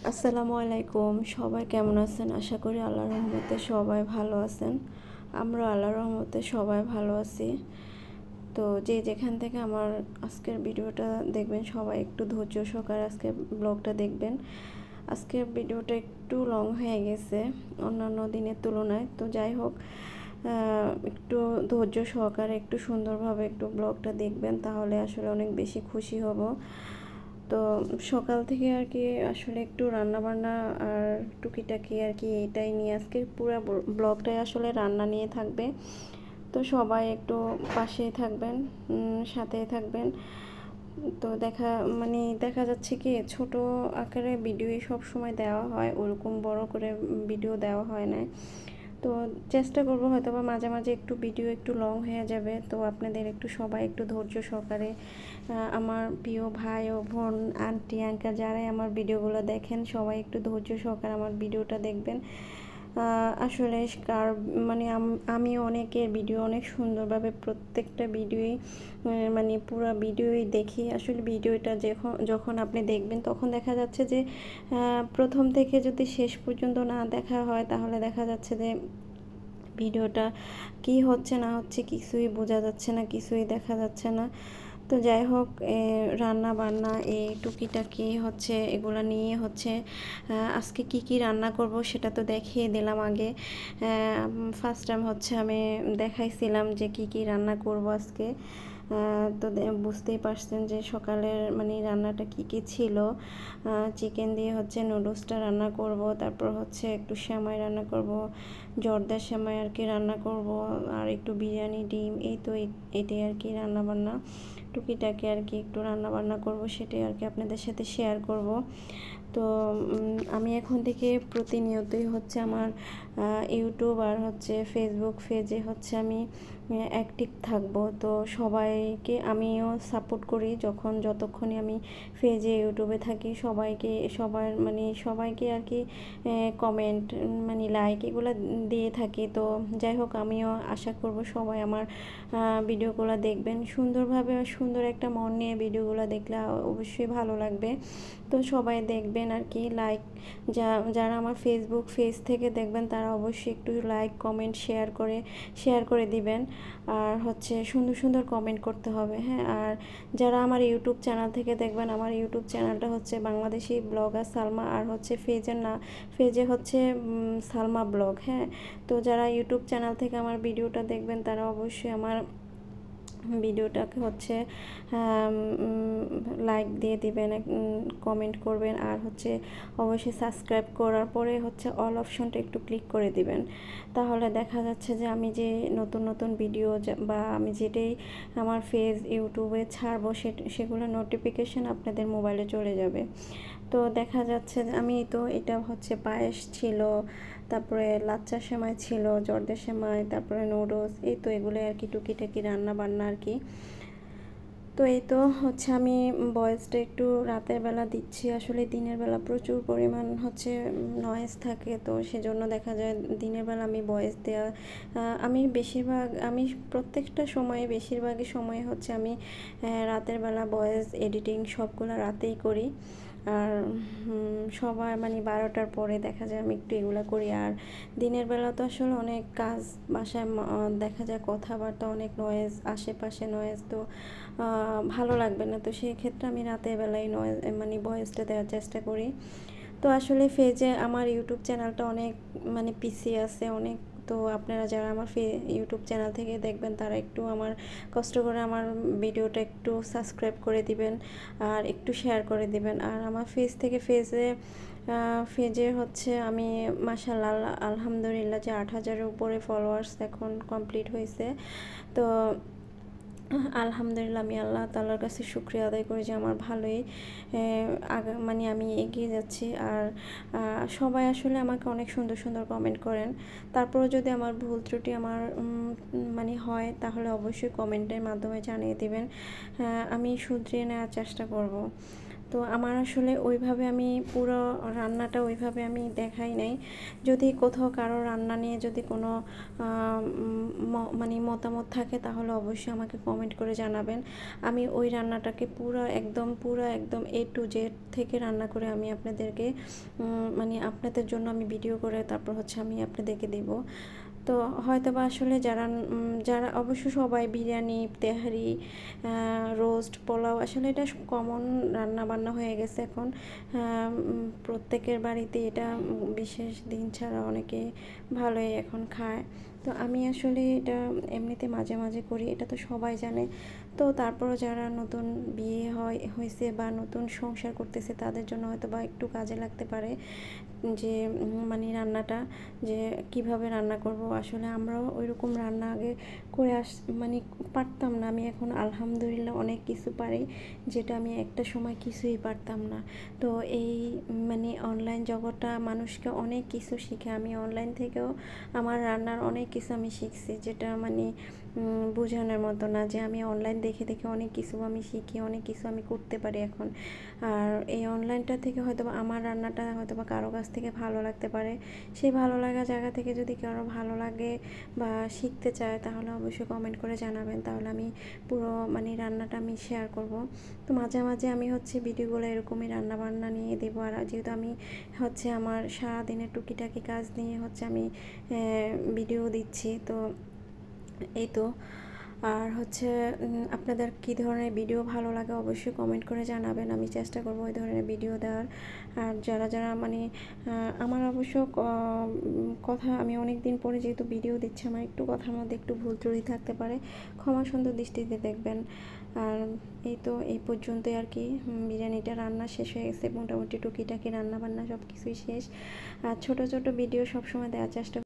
আসসালামু আলাইকুম। সবাই কেমন আছেন? আশা করি আল্লাহর রহমতে সবাই ভালো আছেন। আমরা আল্লাহর রহমতে সবাই ভালো আছি। তো যে যেখান থেকে আমার আজকের ভিডিওটা দেখবেন সবাই একটু ধৈর্য সহকারে আজকের ব্লগটা দেখবেন। আজকের ভিডিওটা একটু লং হয়ে গেছে অন্যান্য দিনের তুলনায়। তো যাই হোক, একটু ধৈর্য সহকারে একটু সুন্দরভাবে একটু ব্লগটা দেখবেন, তাহলে আসলে অনেক বেশি খুশি হব। তো সকাল থেকে আর কি আসলে একটু রান্নাবান্না আর টুকিটাকি আর কি এটাই নিয়ে আজকে পুরো ব্লগটাই আসলে রান্না নিয়ে থাকবে। তো সবাই একটু পাশেই থাকবেন, সাথেই থাকবেন। তো দেখা যাচ্ছে কি ছোট আকারে ভিডিও সব সময় দেওয়া হয়, ওরকম বড় করে ভিডিও দেওয়া হয় না। তো চেষ্টা করব হয়তো বা মাঝে মাঝে একটু ভিডিও একটু লং হয়ে যাবে। তো আপনাদের একটু সবাই একটু ধৈর্য সহকারে, আমার প্রিয় ভাই ও বোন, আন্টি আঙ্কেল যারাই আমার ভিডিওগুলো দেখেন সবাই একটু ধৈর্য সহকারে আমার ভিডিওটা দেখবেন। আসলে আমি অনেকের ভিডিও অনেক সুন্দরভাবে প্রত্যেকটা ভিডিওই পুরো ভিডিওই দেখি। আসলে ভিডিওটা যখন আপনি দেখবেন তখন দেখা যাচ্ছে যে প্রথম থেকে যদি শেষ পর্যন্ত না দেখা হয় তাহলে দেখা যাচ্ছে যে ভিডিওটা কি হচ্ছে না হচ্ছে কিছুই বোঝা যাচ্ছে না, কিছুই দেখা যাচ্ছে না। তো যাই হোক, রান্না বান্না এই টুকিটাকি হচ্ছে এগুলা নিয়ে হচ্ছে আজকে কি রান্না করব সেটা তো দেখিয়ে দিলাম আগে। ফার্স্ট টাইম হচ্ছে আমি দেখাইছিলাম যে কি রান্না করব আজকে। তো বুঝতেই পারছেন যে সকালের রান্নাটা কি ছিল। চিকেন দিয়ে হচ্ছে নুডলসটা রান্না করব, তারপর হচ্ছে একটু সেমাই রান্না করব, জর্দা সেমাই আর কি রান্না করব, আর একটু বিরিয়ানি, ডিম, এই তো এটাই আর কি রান্না বান্না টুকিটাকি আর কি একটু রান্না বান্না করব, সেটাই আর কি আপনাদের সাথে শেয়ার করব। তো আমি এখন থেকে প্রতিনিয়তই হচ্ছে আমার ইউটিউব আর হচ্ছে ফেসবুক পেজে হচ্ছে আমি অ্যাক্টিভ থাকব। তো সবাইকে আমিও সাপোর্ট করি, যতক্ষণই আমি পেজে ইউটিউবে থাকি সবাইকে আর কি কমেন্ট লাইক এগুলো দিয়ে থাকি। তো যাই হোক, আমিও আশা করব সবাই আমার ভিডিওগুলো দেখবেন সুন্দরভাবে, সুন্দর একটা মন নিয়ে ভিডিওগুলো দেখলে অবশ্যই ভালো লাগবে। তো সবাই দেখবেন আর কি, যারা আমার ফেসবুক পেজ থেকে দেখবেন তারা অবশ্যই একটু লাইক, কমেন্ট, শেয়ার করে দিবেন। আর হচ্ছে সুন্দর সুন্দর কমেন্ট করতে হবে, হ্যাঁ। আর যারা আমার ইউটিউব চ্যানেল থেকে দেখবেন, আমার ইউটিউব চ্যানেলটা হচ্ছে বাংলাদেশি ব্লগার সালমা, আর হচ্ছে পেজে হচ্ছে সালমা ব্লগ, হ্যাঁ। তো যারা ইউটিউব চ্যানেল থেকে আমার ভিডিওটা দেখবেন তারা অবশ্যই আমার ভিডিওটাকে হচ্ছে লাইক দিয়ে দিবেন, কমেন্ট করবেন, আর হচ্ছে অবশ্যই সাবস্ক্রাইব করার পরে হচ্ছে অল অপশনটা একটু ক্লিক করে দিবেন। তাহলে দেখা যাচ্ছে যে আমি যে নতুন নতুন ভিডিও বা আমি যেটাই আমার ইউটিউবে ছাড়বো সেগুলো নোটিফিকেশন আপনাদের মোবাইলে চলে যাবে। তো দেখা যাচ্ছে যে এটা হচ্ছে পায়েস ছিল, তারপরে লাচ্চা সেমাই ছিল, জর্দা সেমাই, তারপরে নুডলস, এই তো এগুলো আর কি টুকিটাকি রান্না বান্না আর কি। তো এই তো হচ্ছে আমি ভয়েসটা একটু রাতের বেলা দিচ্ছি, আসলে দিনের বেলা প্রচুর পরিমাণ হচ্ছে নয়েজ থাকে, তো সেজন্য দেখা যায় দিনের বেলা আমি ভয়েস দেওয়া আমি প্রত্যেকটা সময়ে বেশিরভাগই সময় হচ্ছে আমি রাতের বেলা ভয়েস এডিটিং সবগুলো রাতেই করি। আর সবাই 12টার পরে দেখা যায় আমি একটু এগুলো করি। আর দিনের বেলা তো আসলে অনেক কাজ, বাসায় দেখা যায় কথাবার্তা, অনেক নয়েজ, আশেপাশে নয়েজ, তো ভালো লাগবে না। তো সেই ক্ষেত্রে আমি রাতের বেলায় নয়েজ ভয়েসটা দেওয়ার চেষ্টা করি। তো আসলে পেজে আমার ইউটিউব চ্যানেলটা অনেক পিসি আছে অনেক। তো আপনারা যারা আমার ইউটিউব চ্যানেল থেকে দেখবেন তারা একটু আমার কষ্ট করে আমার ভিডিওটা একটু সাবস্ক্রাইব করে দিবেন আর একটু শেয়ার করে দিবেন। আর আমার পেজে হচ্ছে আমি মাশাআল্লাহ আলহামদুলিল্লাহ যে 8,000-এর উপরে ফলোয়ার্স এখন কমপ্লিট হয়েছে। তো আলহামদুলিল্লাহ আমি আল্লাহ তাআলার কাছে শুকরিয়া আদায় করি যে আমার ভালোই আমি এগিয়ে যাচ্ছি। আর সবাই আসলে আমাকে অনেক সুন্দর সুন্দর কমেন্ট করেন। তারপরেও যদি আমার ভুল ত্রুটি আমার হয় তাহলে অবশ্যই কমেন্টের মাধ্যমে জানিয়ে দিবেন, আমি শুধরিয়ে নেওয়ার চেষ্টা করব। তো আমার আসলে ওইভাবে আমি পুরো রান্নাটা ওইভাবে আমি দেখাই নাই। যদি কোথাও কারো রান্না নিয়ে যদি কোনো মানে মতামত থাকে তাহলে অবশ্যই আমাকে কমেন্ট করে জানাবেন। আমি ওই রান্নাটাকে পুরো একদম A to Z থেকে রান্না করে আমি আপনাদেরকে মানে আপনাদের জন্য আমি ভিডিও করে তারপর হচ্ছে আমি আপনাদেরকে দেব। তো হয়তোবা আসলে যারা অবশ্য সবাই বিরিয়ানি, তেহারি, রোস্ট, পোলাও আসলে এটা কমন রান্না বান্না হয়ে গেছে এখন। প্রত্যেকের বাড়িতে এটা বিশেষ দিন ছাড়া অনেকে ভালোই এখন খায়। তো আমি আসলে এটা এমনিতে মাঝে মাঝে করি, এটা তো সবাই জানে। তো তারপরও যারা নতুন বিয়ে হয়েছে বা নতুন সংসার করতেছে তাদের জন্য হয়তো বা একটু কাজে লাগতে পারে যে মানে রান্নাটা যে কিভাবে রান্না করব। আসলে আমরাও ওইরকম রান্না আগে করে মানে পারতাম না। আমি এখন আলহামদুলিল্লাহ অনেক কিছু পারি, যেটা আমি একটা সময় কিছুই পারতাম না। তো এই মানে অনলাইন জগৎটা মানুষকে অনেক কিছু শিখে। আমি অনলাইন থেকেও আমার রান্নার অনেক কিছু আমি শিখছি, যেটা মানে বোঝানোর মতো না, যে আমি অনলাইন দেখে দেখে অনেক কিছু আমি শিখি, অনেক কিছু আমি করতে পারি এখন। আর এই অনলাইনটা থেকে হয়তোবা আমার রান্নাটা হয়তোবা কারো কাছ থেকে ভালো লাগতে পারে। সেই ভালো লাগা জায়গা থেকে যদি কারো ভালো লাগে বা শিখতে চায় তাহলে অবশ্যই কমেন্ট করে জানাবেন, তাহলে আমি পুরো মানে রান্নাটা আমি শেয়ার করব। তো মাঝে মাঝে আমি হচ্ছে ভিডিওগুলো এরকমই রান্না বান্না নিয়ে দেবো। আর যেহেতু আমি হচ্ছে আমার সারাদিনের টুকিটাকি কাজ নিয়ে হচ্ছে আমি ভিডিও দিচ্ছি, তো এই তো। আর হচ্ছে আপনাদের কী ধরনের ভিডিও ভালো লাগে অবশ্যই কমেন্ট করে জানাবেন, আমি চেষ্টা করব ওই ধরনের ভিডিও দেওয়ার। আর যারা মানে আমার অবশ্য কথা আমি অনেক দিন পরে যেহেতু ভিডিও দিচ্ছি, আমার একটু কথার মধ্যে একটু ভুল ত্রুটি থাকতে পারে, ক্ষমা সুন্দর দৃষ্টিতে দেখবেন। আর এই তো এই পর্যন্তই আর কি। বিরিয়ানিটা রান্না শেষ হয়ে গেছে, মোটামুটি টুকিটাকি রান্না বান্না সব কিছুই শেষ। আর ছোটো ছোটো ভিডিও সবসময় দেওয়ার চেষ্টা